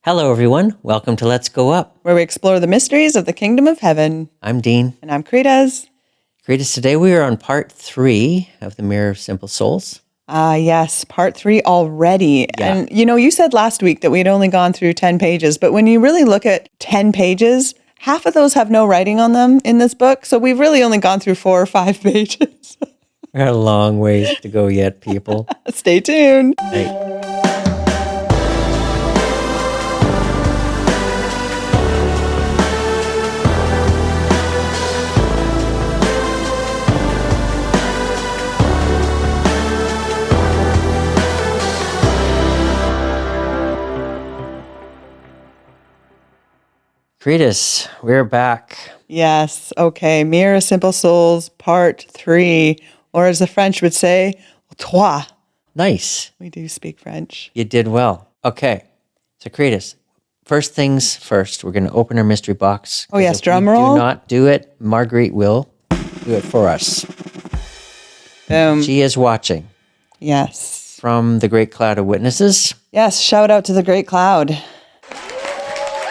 Hello, everyone. Welcome to Let's Go Up, where we explore the mysteries of the kingdom of heaven. I'm Dean. And I'm Karitas. Karitas, today we are on part 3 of the Mirror of Simple Souls. Yes, part 3 already. Yeah. And you said last week that we'd only gone through 10 pages, but when you really look at 10 pages, half of those have no writing on them in this book. So we've really only gone through 4 or 5 pages. We got a long ways to go yet, people. Stay tuned. Hey. Karitas, we're back. Yes. Okay. Mirror of Simple Souls, part 3. Or as the French would say, trois. Nice. We do speak French. You did well. Okay. So, Karitas, first things first, we're going to open our mystery box. Oh, yes. Drum roll. roll. Do not do it. Marguerite will do it for us. Boom. She is watching. Yes. From the great cloud of witnesses. Yes. Shout out to the great cloud.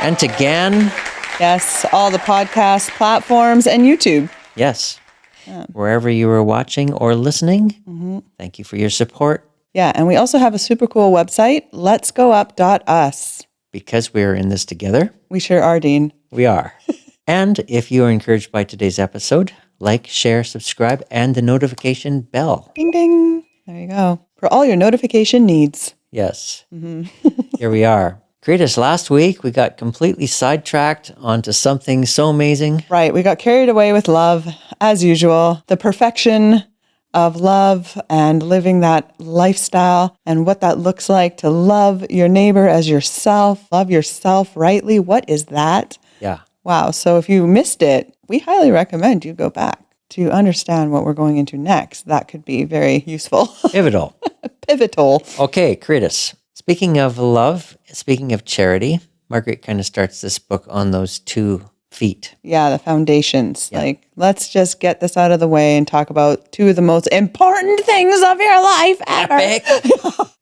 And to Gan. Yes, all the podcast platforms and YouTube. Yes. Yeah. Wherever you are watching or listening, Thank you for your support. Yeah, and we also have a super cool website, letsgoup.us. Because we are in this together. We sure are, Dean. We are. And if you are encouraged by today's episode, like, share, subscribe, and the notification bell. Ding, ding. There you go. For all your notification needs. Yes. Here we are. Karitas, last week we got completely sidetracked onto something so amazing. Right. We got carried away with love, as usual. The perfection of love and living that lifestyle and what that looks like to love your neighbor as yourself, love yourself rightly. What is that? Yeah. Wow. So if you missed it, we highly recommend you go back to understand what we're going into next. That could be very useful. Pivotal. Pivotal. Okay, Karitas. Speaking of love, speaking of charity, Margaret kind of starts this book on those 2 feet. Yeah, the foundations. Yeah. Like, let's just get this out of the way and talk about 2 of the most important things of your life ever. Epic.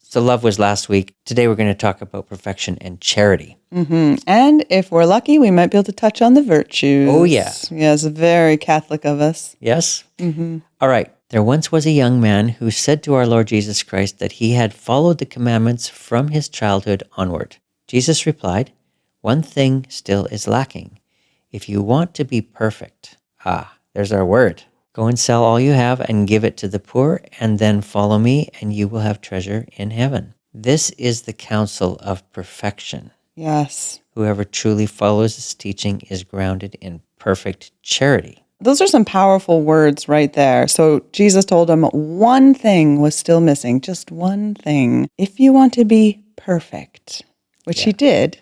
So love was last week. Today we're going to talk about perfection and charity. And if we're lucky, we might be able to touch on the virtues. Oh, yeah. Yes, very Catholic of us. Yes? All right. There once was a young man who said to our Lord Jesus Christ that he had followed the commandments from his childhood onward. Jesus replied, "One thing still is lacking. If you want to be perfect," there's our word. "Go and sell all you have and give it to the poor, and then follow me, and you will have treasure in heaven. This is the counsel of perfection. Yes. Whoever truly follows this teaching is grounded in perfect charity." Those are some powerful words right there. So Jesus told him one thing was still missing, just one thing. If you want to be perfect, which he did,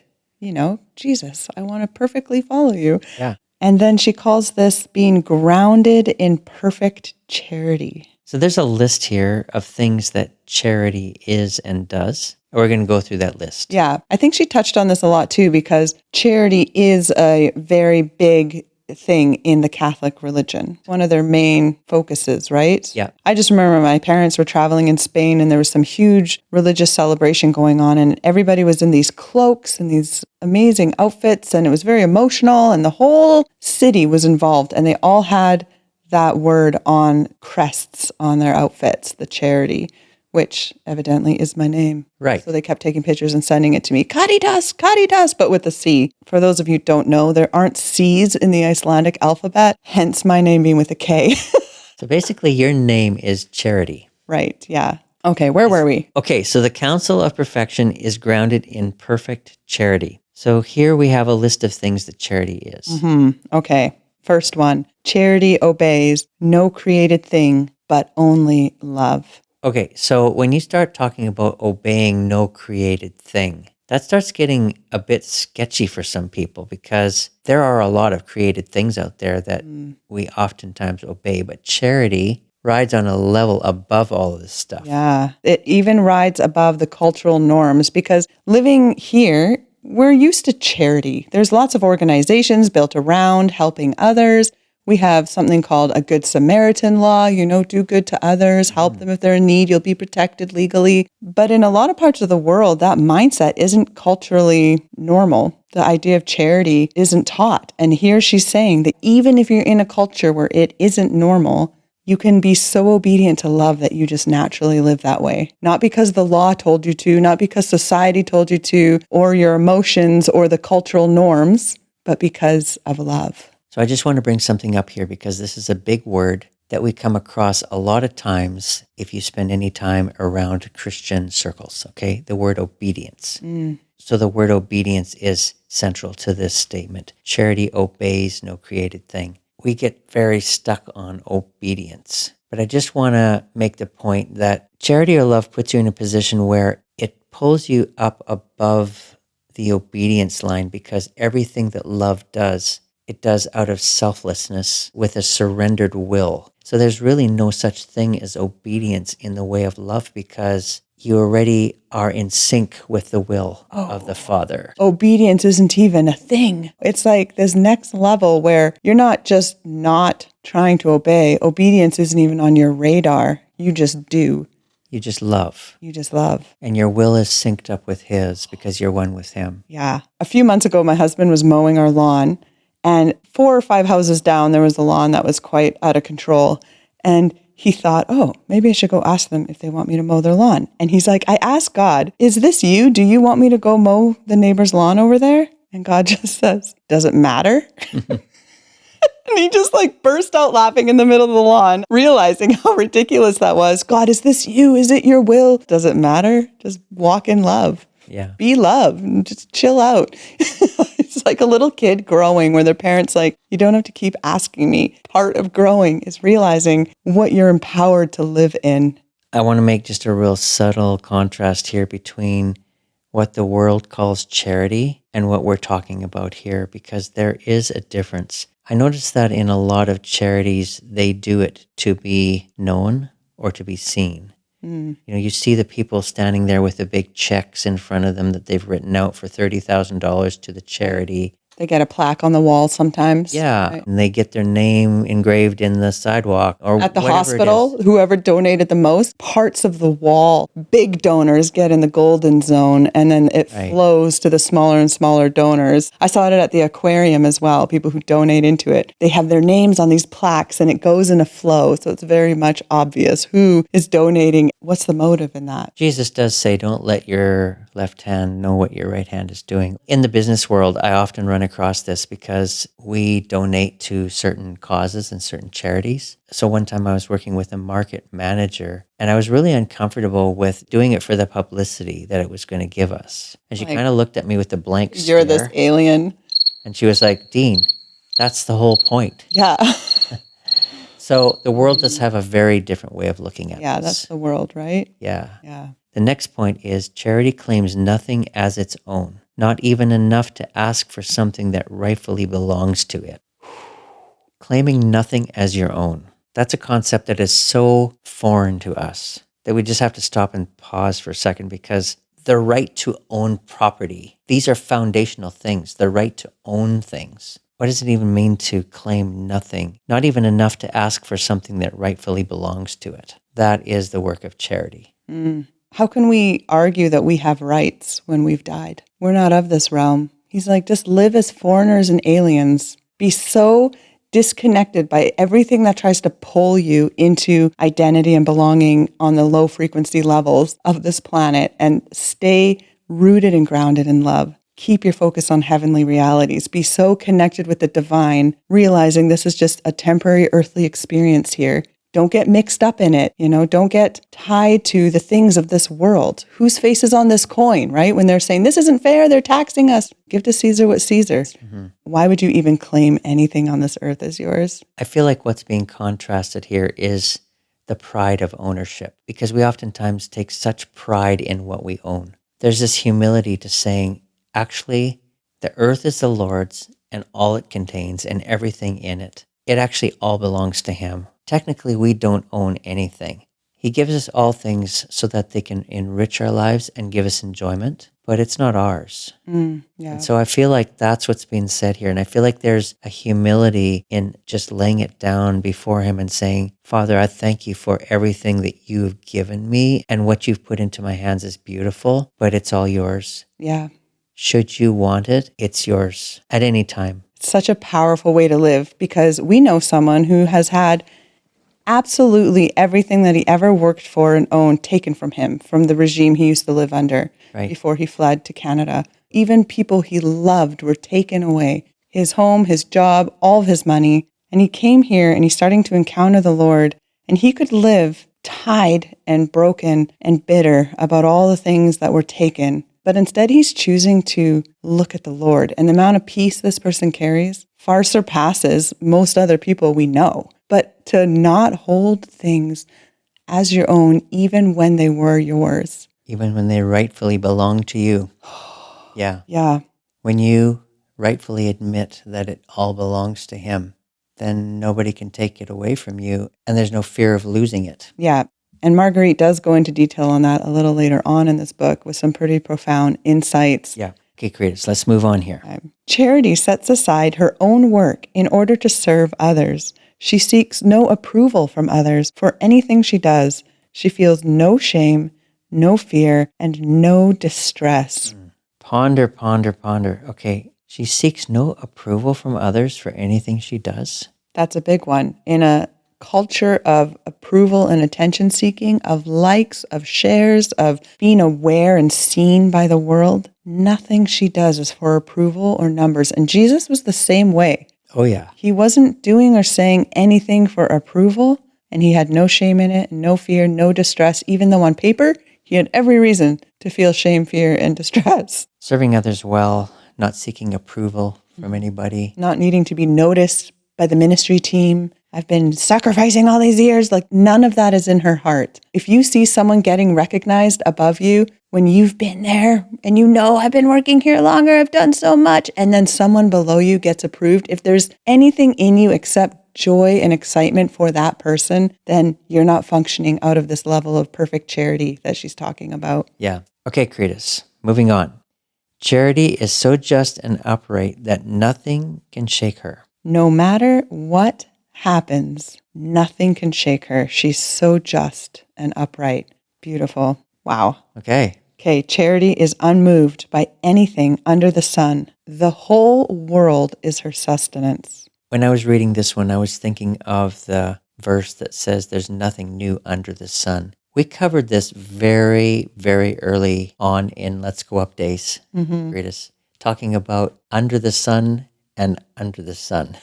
Jesus, I want to perfectly follow you. Yeah. And then she calls this being grounded in perfect charity. So there's a list here of things that charity is and does. We're going to go through that list. Yeah, I think she touched on this a lot too, because charity is a very big thing in the Catholic religion. One of their main focuses, right? Yeah. I just remember my parents were traveling in Spain and there was some huge religious celebration going on and everybody was in these cloaks and these amazing outfits and it was very emotional and the whole city was involved and they all had that word on crests on their outfits, the charity, which evidently is my name. Right. So they kept taking pictures and sending it to me. Karitas, Karitas, but with a C. For those of you who don't know, there aren't C's in the Icelandic alphabet, hence my name being with a K. So basically your name is charity. Right, yeah. Okay, where were we? Okay, so the counsel of perfection is grounded in perfect charity. So here we have a list of things that charity is. Okay, first one. Charity obeys no created thing, but only love. Okay, so when you start talking about obeying no created thing, that starts getting a bit sketchy for some people because there are a lot of created things out there that we oftentimes obey, but charity rides on a level above all of this stuff. Yeah, it even rides above the cultural norms because living here, we're used to charity. There's lots of organizations built around helping others. We have something called a Good Samaritan law, do good to others, help them if they're in need, you'll be protected legally. But in a lot of parts of the world, that mindset isn't culturally normal. The idea of charity isn't taught. And here she's saying that even if you're in a culture where it isn't normal, you can be so obedient to love that you just naturally live that way. Not because the law told you to, not because society told you to, or your emotions or the cultural norms, but because of love. So I just want to bring something up here because this is a big word that we come across a lot of times if you spend any time around Christian circles, okay? The word obedience. So the word obedience is central to this statement. Charity obeys no created thing. We get very stuck on obedience. But I just want to make the point that charity or love puts you in a position where it pulls you up above the obedience line because everything that love does, it does out of selflessness with a surrendered will. So there's really no such thing as obedience in the way of love because you already are in sync with the will of the Father. Obedience isn't even a thing. It's like this next level where you're not just not trying to obey. Obedience isn't even on your radar. You just do. You just love. You just love. And your will is synced up with His because you're one with Him. Yeah. A few months ago, my husband was mowing our lawn. And 4 or 5 houses down, there was a lawn that was quite out of control. And he thought, maybe I should go ask them if they want me to mow their lawn. And he's like, I asked God, is this you? Do you want me to go mow the neighbor's lawn over there? And God just says, does it matter? And he just burst out laughing in the middle of the lawn, realizing how ridiculous that was. God, is this you? Is it your will? Does it matter? Just walk in love. Yeah. Be love and just chill out. It's like a little kid growing where their parents you don't have to keep asking me. Part of growing is realizing what you're empowered to live in. I want to make just a real subtle contrast here between what the world calls charity and what we're talking about here, because there is a difference. I noticed that in a lot of charities, they do it to be known or to be seen. You see the people standing there with the big checks in front of them that they've written out for $30,000 to the charity. They get a plaque on the wall sometimes. Yeah, right? And they get their name engraved in the sidewalk or at the whatever hospital, whoever donated the most, parts of the wall, big donors get in the golden zone, and then it flows to the smaller and smaller donors. I saw it at the aquarium as well, people who donate into it. They have their names on these plaques and it goes in a flow, so it's very much obvious who is donating. What's the motive in that? Jesus does say, don't let your left hand know what your right hand is doing. In the business world, I often run across this because we donate to certain causes and certain charities. So one time I was working with a market manager and I was really uncomfortable with doing it for the publicity that it was going to give us. And she kind of looked at me with a blank stare. You're this alien. And she was like, Dean, that's the whole point. Yeah. So the world does have a very different way of looking at this. Yeah, that's the world, right? Yeah. Yeah. The next point is charity claims nothing as its own, not even enough to ask for something that rightfully belongs to it. Claiming nothing as your own. That's a concept that is so foreign to us that we just have to stop and pause for a second, because the right to own property, these are foundational things, the right to own things. What does it even mean to claim nothing, not even enough to ask for something that rightfully belongs to it? That is the work of charity. How can we argue that we have rights when we've died? We're not of this realm. He's like, just live as foreigners and aliens. Be so disconnected by everything that tries to pull you into identity and belonging on the low frequency levels of this planet, and stay rooted and grounded in love. Keep your focus on heavenly realities. Be so connected with the divine, realizing this is just a temporary earthly experience here. Don't get mixed up in it. Don't get tied to the things of this world. Whose face is on this coin, right? When they're saying, this isn't fair, they're taxing us. Give to Caesar what Caesar. Mm-hmm. Why would you even claim anything on this earth as yours? I feel like what's being contrasted here is the pride of ownership, because we oftentimes take such pride in what we own. There's this humility to saying, actually, the earth is the Lord's and all it contains and everything in it. It actually all belongs to Him. Technically, we don't own anything. He gives us all things so that they can enrich our lives and give us enjoyment. but it's not ours. Yeah. And so I feel like that's what's being said here. And I feel like there's a humility in just laying it down before him and saying, Father, I thank you for everything that you've given me, and what you've put into my hands is beautiful, but it's all yours. Yeah. Should you want it, it's yours at any time. It's such a powerful way to live, because we know someone who has had absolutely everything that he ever worked for and owned taken from him, from the regime he used to live under before he fled to Canada. Even people he loved were taken away. His home, his job, all of his money. And he came here and he's starting to encounter the Lord, and he could live tied and broken and bitter about all the things that were taken. But instead, he's choosing to look at the Lord. And the amount of peace this person carries far surpasses most other people we know. But to not hold things as your own, even when they were yours. Even when they rightfully belong to you. Yeah. Yeah. When you rightfully admit that it all belongs to him, then nobody can take it away from you, and there's no fear of losing it. Yeah. And Marguerite does go into detail on that a little later on in this book with some pretty profound insights. Yeah. Okay, Karitas, let's move on here. Charity sets aside her own work in order to serve others. She seeks no approval from others for anything she does. She feels no shame, no fear, and no distress. Ponder, ponder, ponder. Okay, she seeks no approval from others for anything she does. That's a big one. In a culture of approval and attention seeking, of likes, of shares, of being aware and seen by the world, nothing she does is for approval or numbers. And Jesus was the same way. Oh, yeah. He wasn't doing or saying anything for approval, and he had no shame in it, no fear, no distress, even though on paper, he had every reason to feel shame, fear, and distress. Serving others well, not seeking approval from anybody. Not needing to be noticed by the ministry team. I've been sacrificing all these years. Like, none of that is in her heart. If you see someone getting recognized above you when you've been there and you know, I've been working here longer, I've done so much, and then someone below you gets approved, if there's anything in you except joy and excitement for that person, then you're not functioning out of this level of perfect charity that she's talking about. Yeah. Okay, Karitas, moving on. Charity is so just and upright that nothing can shake her. No matter what happens, nothing can shake her. She's so just and upright. Beautiful. Wow. Okay. Okay, charity is unmoved by anything under the sun. The whole world is her sustenance. When I was reading this one, I was thinking of the verse that says there's nothing new under the sun. We covered this very, very early on in Let's Go Up Days, Karitas, talking about under the sun and under the sun.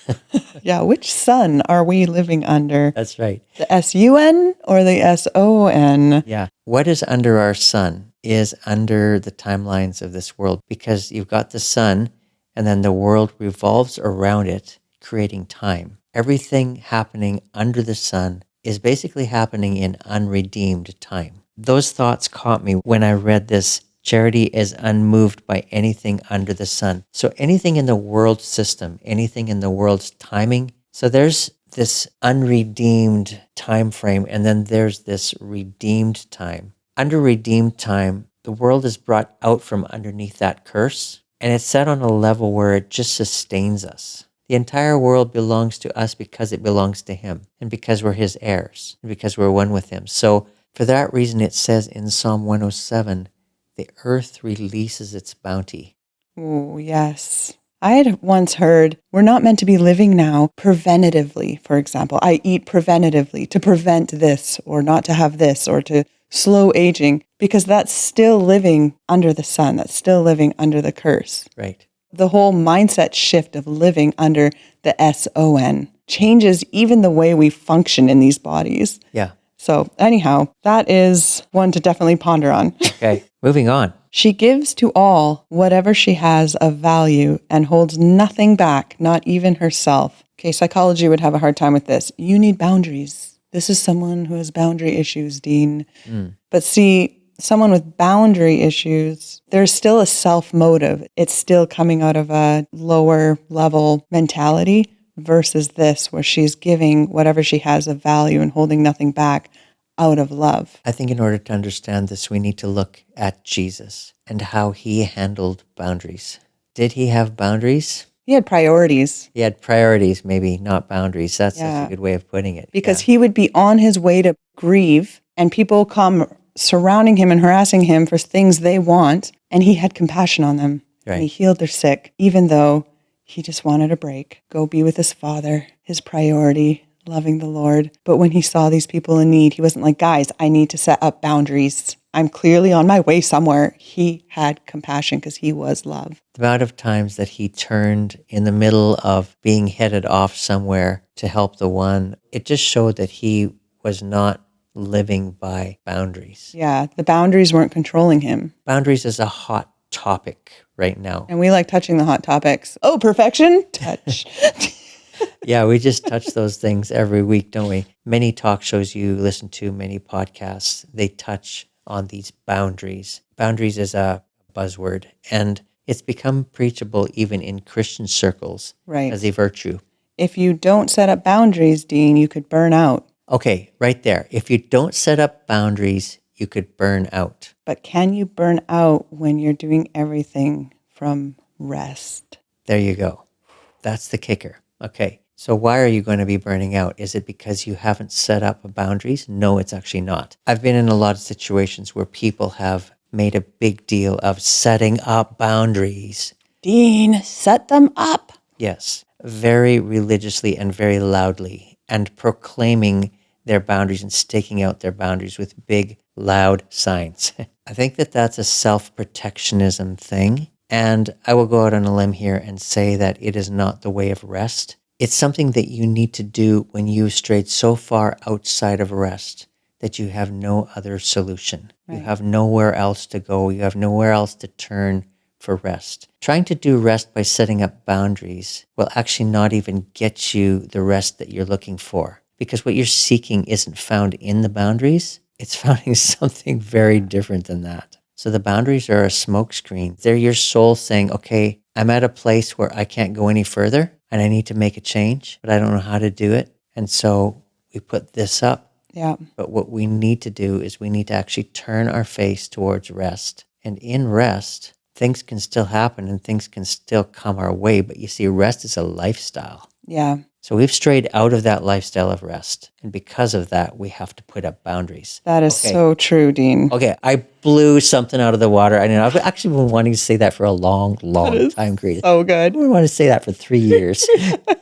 Yeah, which sun are we living under? That's right. The S-U-N or the S-O-N? Yeah. What is under our sun is under the timelines of this world, because you've got the sun and then the world revolves around it, creating time. Everything happening under the sun is basically happening in unredeemed time. Those thoughts caught me when I read this. Charity is unmoved by anything under the sun. So anything in the world system, anything in the world's timing. So there's this unredeemed time frame, and then there's this redeemed time. Under redeemed time, the world is brought out from underneath that curse, and it's set on a level where it just sustains us. The entire world belongs to us because it belongs to him, and because we're his heirs, and because we're one with him. So for that reason, it says in Psalm 107, the earth releases its bounty. Oh, yes. I had once heard we're not meant to be living now preventatively, for example. I eat preventatively to prevent this or not to have this or to slow aging, because that's still living under the sun. That's still living under the curse. Right. The whole mindset shift of living under the S-O-N changes even the way we function in these bodies. Yeah. So anyhow, that is one to definitely ponder on. Okay, moving on. She gives to all whatever she has of value and holds nothing back, not even herself. Okay, psychology would have a hard time with this. You need boundaries. This is someone who has boundary issues, Dean. But see, someone with boundary issues, there's still a self-motive. It's still coming out of a lower level mentality versus this, where she's giving whatever she has of value and holding nothing back out of love. I think in order to understand this, we need to look at Jesus and how he handled boundaries. Did he have boundaries? He had priorities. He had priorities, maybe not boundaries. That's such Yeah. a good way of putting it. Because he would be on his way to grieve, and people come surrounding him and harassing him for things they want, and he had compassion on them. Right. And he healed their sick, even though he just wanted a break. Go be with his Father, his priority, loving the Lord. But when he saw these people in need, he wasn't like, guys, I need to set up boundaries. I'm clearly on my way somewhere. He had compassion because he was love. The amount of times that he turned in the middle of being headed off somewhere to help the one, it just showed that he was not living by boundaries. Yeah, the boundaries weren't controlling him. Boundaries is a hot topic right now. And we like touching the hot topics. Oh, perfection? Touch. Yeah, we just touch those things every week, don't we? Many talk shows you listen to, many podcasts, they touch on these boundaries. Boundaries is a buzzword, and it's become preachable even in Christian circles Right. as a virtue. If you don't set up boundaries, Dean, you could burn out. Okay, right there. If you don't set up boundaries, you could burn out. But can you burn out when you're doing everything from rest? There you go. That's the kicker. Okay, so why are you going to be burning out? Is it because you haven't set up boundaries? No, it's actually not. I've been in a lot of situations where people have made a big deal of setting up boundaries. Dean, set them up. Yes, very religiously and very loudly, and proclaiming their boundaries and staking out their boundaries with big, loud signs. I think that that's a self-protectionism thing. And I will go out on a limb here and say that it is not the way of rest. It's something that you need to do when you've strayed so far outside of rest that you have no other solution. Right. You have nowhere else to go. You have nowhere else to turn for rest. Trying to do rest by setting up boundaries will actually not even get you the rest that you're looking for, because what you're seeking isn't found in the boundaries. It's found in something very different than that. So the boundaries are a smokescreen. They're your soul saying, okay, I'm at a place where I can't go any further and I need to make a change, but I don't know how to do it. And so we put this up. Yeah. But what we need to do is we need to actually turn our face towards rest. And in rest, things can still happen and things can still come our way. But you see, rest is a lifestyle. Yeah. So we've strayed out of that lifestyle of rest. And because of that, we have to put up boundaries. That is so true, Dean. Okay, I blew something out of the water. I know I've actually been wanting to say that for a long time, Karitas. So good. We want to say that for 3 years.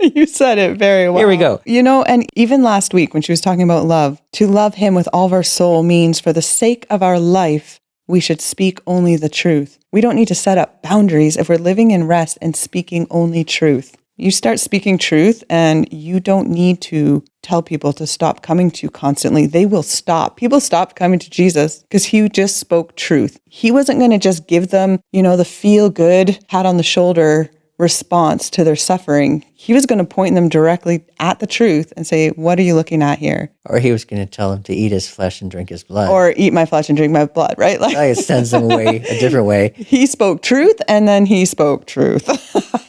You said it very well. Here we go. You know, and even last week when she was talking about love, to love him with all of our soul means for the sake of our life, we should speak only the truth. We don't need to set up boundaries if we're living in rest and speaking only truth. You start speaking truth and you don't need to tell people to stop coming to you constantly. They will stop. People stopped coming to Jesus because he just spoke truth. He wasn't going to just give them, the feel good, pat on the shoulder response to their suffering. He was going to point them directly at the truth and say, what are you looking at here? Or he was going to tell them to eat his flesh and drink his blood. Or eat my flesh and drink my blood, right? Like, it sends them away a different way. He spoke truth and then he spoke truth.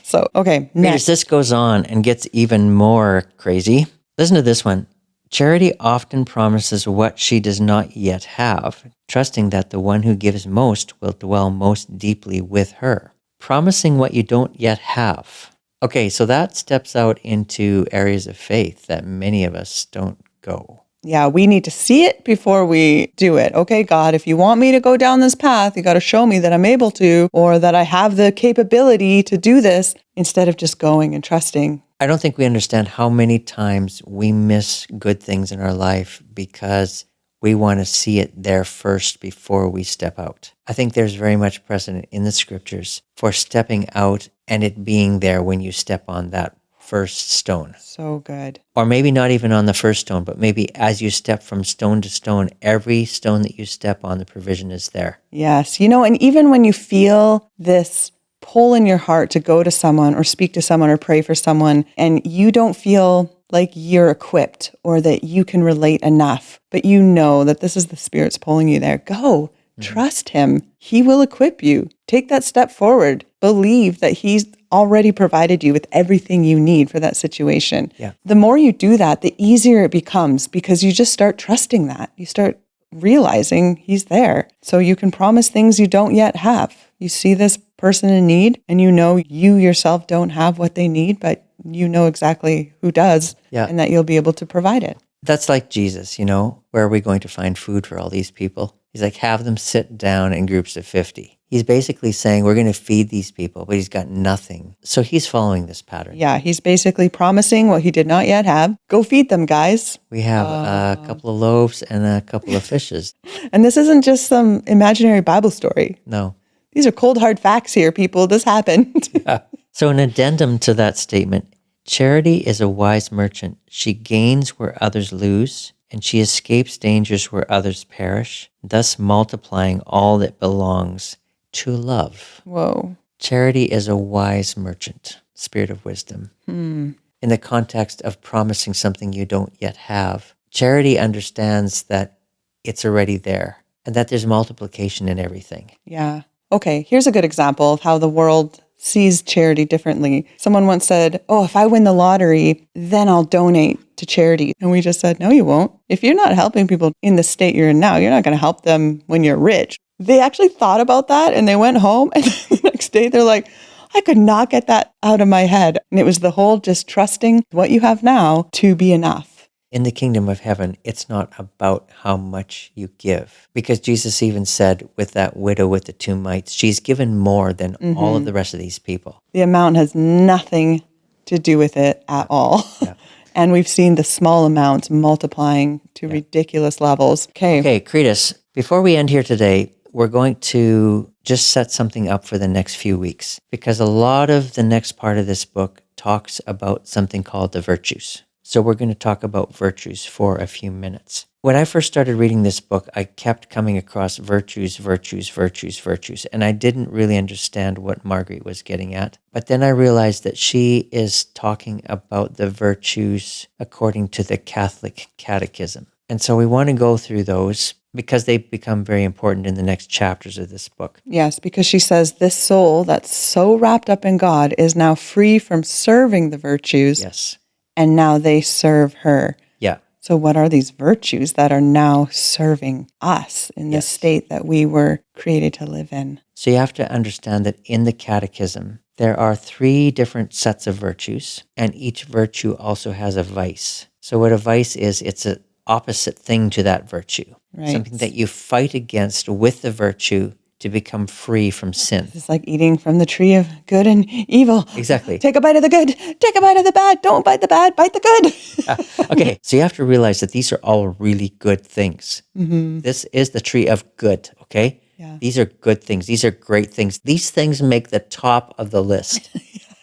So, okay, next. This goes on and gets even more crazy. Listen to this one. Charity often promises what she does not yet have, trusting that the one who gives most will dwell most deeply with her. Promising what you don't yet have. Okay, so that steps out into areas of faith that many of us don't go. Yeah, we need to see it before we do it. Okay, God, if you want me to go down this path, you got to show me that I'm able to, or that I have the capability to do this, instead of just going and trusting. I don't think we understand how many times we miss good things in our life because we want to see it there first before we step out. I think there's very much precedent in the scriptures for stepping out and it being there when you step on that first stone. So good. Or maybe not even on the first stone, but maybe as you step from stone to stone, every stone that you step on, the provision is there. Yes. And even when you feel this pull in your heart to go to someone or speak to someone or pray for someone, and you don't feel like you're equipped or that you can relate enough, but you know that this is the Spirit's pulling you there, go. Trust him. He will equip you. Take that step forward. Believe that he's already provided you with everything you need for that situation. Yeah. The more you do that, the easier it becomes because you just start trusting that. You start realizing he's there. So you can promise things you don't yet have. You see this person in need and you know you yourself don't have what they need, but you know exactly who does and that you'll be able to provide it. That's like Jesus, where are we going to find food for all these people? He's like, have them sit down in groups of 50. He's basically saying we're going to feed these people, but he's got nothing. So he's following this pattern. Yeah, he's basically promising what he did not yet have. Go feed them, guys. We have a couple of loaves and a couple of fishes. And this isn't just some imaginary Bible story. No. These are cold, hard facts here, people. This happened. Yeah. So an addendum to that statement, charity is a wise merchant. She gains where others lose, and she escapes dangers where others perish, thus multiplying all that belongs to love. Whoa. Charity is a wise merchant, spirit of wisdom. In the context of promising something you don't yet have, charity understands that it's already there and that there's multiplication in everything. Yeah. Okay, here's a good example of how the world sees charity differently. Someone once said, oh, if I win the lottery, then I'll donate to charity. And we just said, no, you won't. If you're not helping people in the state you're in now, you're not going to help them when you're rich. They actually thought about that and they went home and the next day they're like, I could not get that out of my head. And it was the whole just trusting what you have now to be enough. In the kingdom of heaven, it's not about how much you give. Because Jesus even said with that widow with the 2 mites, she's given more than all of the rest of these people. The amount has nothing to do with it at all. Yeah. And we've seen the small amounts multiplying to ridiculous levels. Okay, Karitas, before we end here today, we're going to just set something up for the next few weeks. Because a lot of the next part of this book talks about something called the virtues. So we're going to talk about virtues for a few minutes. When I first started reading this book, I kept coming across virtues, and I didn't really understand what Marguerite was getting at. But then I realized that she is talking about the virtues according to the Catholic Catechism. And so we want to go through those because they become very important in the next chapters of this book. Yes, because she says this soul that's so wrapped up in God is now free from serving the virtues. Yes. And now they serve her. Yeah. So what are these virtues that are now serving us in the state that we were created to live in? So you have to understand that in the Catechism, there are 3 different sets of virtues, and each virtue also has a vice. So what a vice is, it's an opposite thing to that virtue. Right. Something that you fight against with the virtue to become free from sin. It's like eating from the tree of good and evil. Exactly. Take a bite of the good, take a bite of the bad. Don't bite the bad, bite the good. Okay, so you have to realize that these are all really good things. This is the tree of good, okay? Yeah. These are good things. These are great things. These things make the top of the list,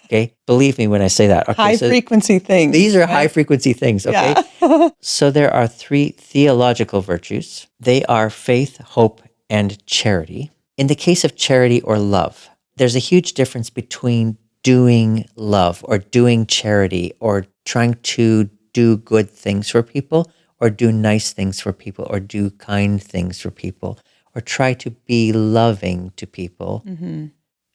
okay? Believe me when I say that. Okay, High-frequency things. These are high-frequency things, okay? Yeah. So there are 3 theological virtues. They are faith, hope, and charity. In the case of charity or love, there's a huge difference between doing love or doing charity or trying to do good things for people or do nice things for people or do kind things for people or try to be loving to people.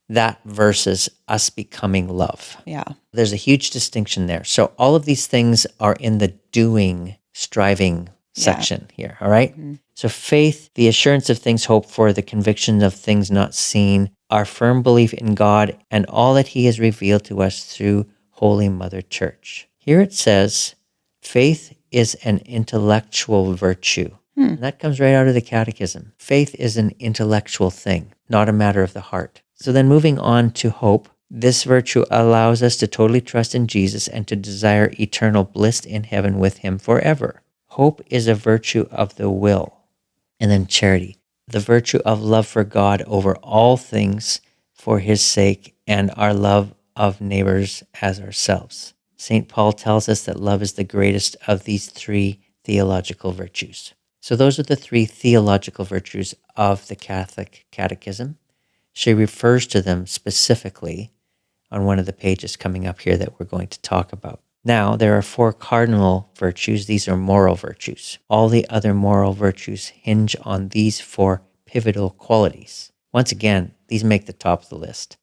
That versus us becoming love. Yeah. There's a huge distinction there. So all of these things are in the doing, striving section here, all right? So faith, the assurance of things hoped for, the conviction of things not seen, our firm belief in God and all that he has revealed to us through Holy Mother Church. Here it says, faith is an intellectual virtue. And that comes right out of the Catechism. Faith is an intellectual thing, not a matter of the heart. So then moving on to hope, this virtue allows us to totally trust in Jesus and to desire eternal bliss in heaven with him forever. Hope is a virtue of the will. And then charity, the virtue of love for God over all things for his sake and our love of neighbors as ourselves. St. Paul tells us that love is the greatest of these 3 theological virtues. So those are the 3 theological virtues of the Catholic Catechism. She refers to them specifically on one of the pages coming up here that we're going to talk about. Now, there are 4 cardinal virtues. These are moral virtues. All the other moral virtues hinge on these 4 pivotal qualities. Once again, these make the top of the list.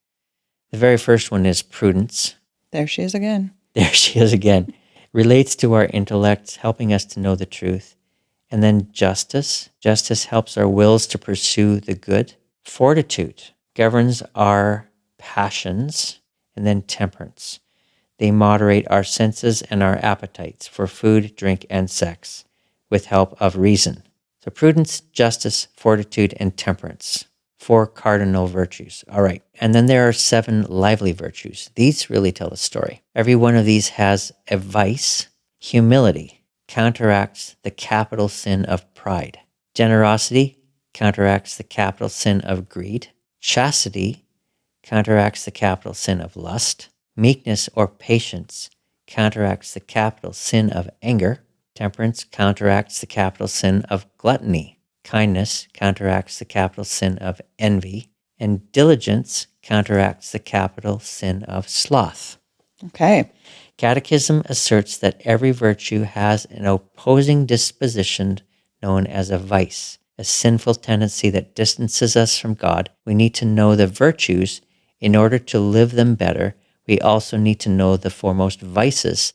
The very first one is prudence. There she is again. There she is again. Relates to our intellect, helping us to know the truth. And then justice. Justice helps our wills to pursue the good. Fortitude governs our passions. And then temperance. They moderate our senses and our appetites for food, drink, and sex with help of reason. So prudence, justice, fortitude, and temperance. 4 cardinal virtues. All right. And then there are 7 lively virtues. These really tell the story. Every one of these has a vice. Humility counteracts the capital sin of pride. Generosity counteracts the capital sin of greed. Chastity counteracts the capital sin of lust. Meekness or patience counteracts the capital sin of anger. Temperance counteracts the capital sin of gluttony. Kindness counteracts the capital sin of envy. And diligence counteracts the capital sin of sloth. Okay. Catechism asserts that every virtue has an opposing disposition known as a vice, a sinful tendency that distances us from God. We need to know the virtues in order to live them better. We also need to know the foremost vices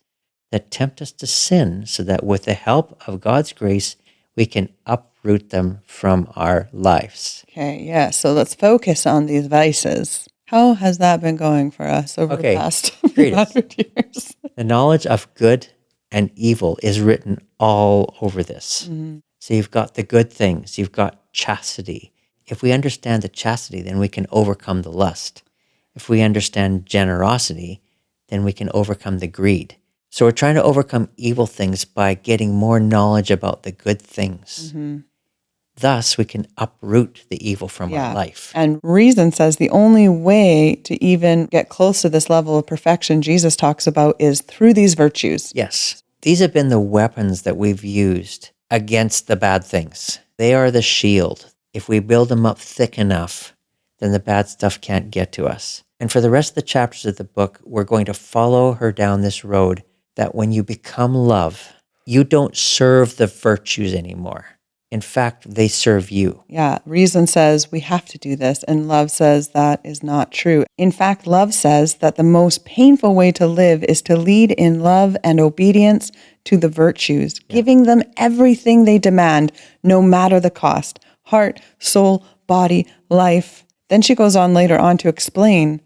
that tempt us to sin, so that with the help of God's grace, we can uproot them from our lives. Okay, yeah. So let's focus on these vices. How has that been going for us over the past few hundred years? The knowledge of good and evil is written all over this. Mm-hmm. So you've got the good things, you've got chastity. If we understand the chastity, then we can overcome the lust. If we understand generosity, then we can overcome the greed. So we're trying to overcome evil things by getting more knowledge about the good things. Mm-hmm. Thus, we can uproot the evil from our life. And reason says the only way to even get close to this level of perfection Jesus talks about is through these virtues. Yes. These have been the weapons that we've used against the bad things. They are the shield. If we build them up thick enough, then the bad stuff can't get to us. And for the rest of the chapters of the book, we're going to follow her down this road that when you become love, you don't serve the virtues anymore. In fact, they serve you. Yeah, reason says we have to do this, and love says that is not true. In fact, love says that the most painful way to live is to lead in love and obedience to the virtues, giving them everything they demand, no matter the cost: heart, soul, body, life. Then she goes on later on to explain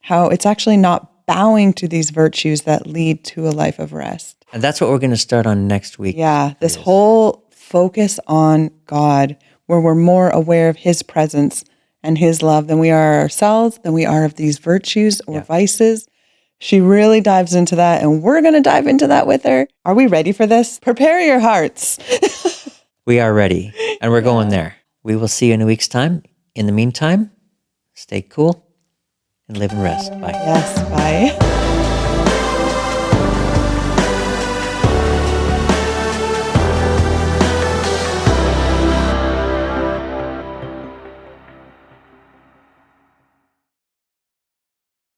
how it's actually not bowing to these virtues that lead to a life of rest. And that's what we're going to start on next week. Yeah, this whole focus on God, where we're more aware of His presence and His love than we are ourselves, than we are of these virtues or vices. She really dives into that, and we're going to dive into that with her. Are we ready for this? Prepare your hearts. We are ready, and we're going there. We will see you in a week's time. In the meantime, stay cool and live in rest. Bye. Yes, bye.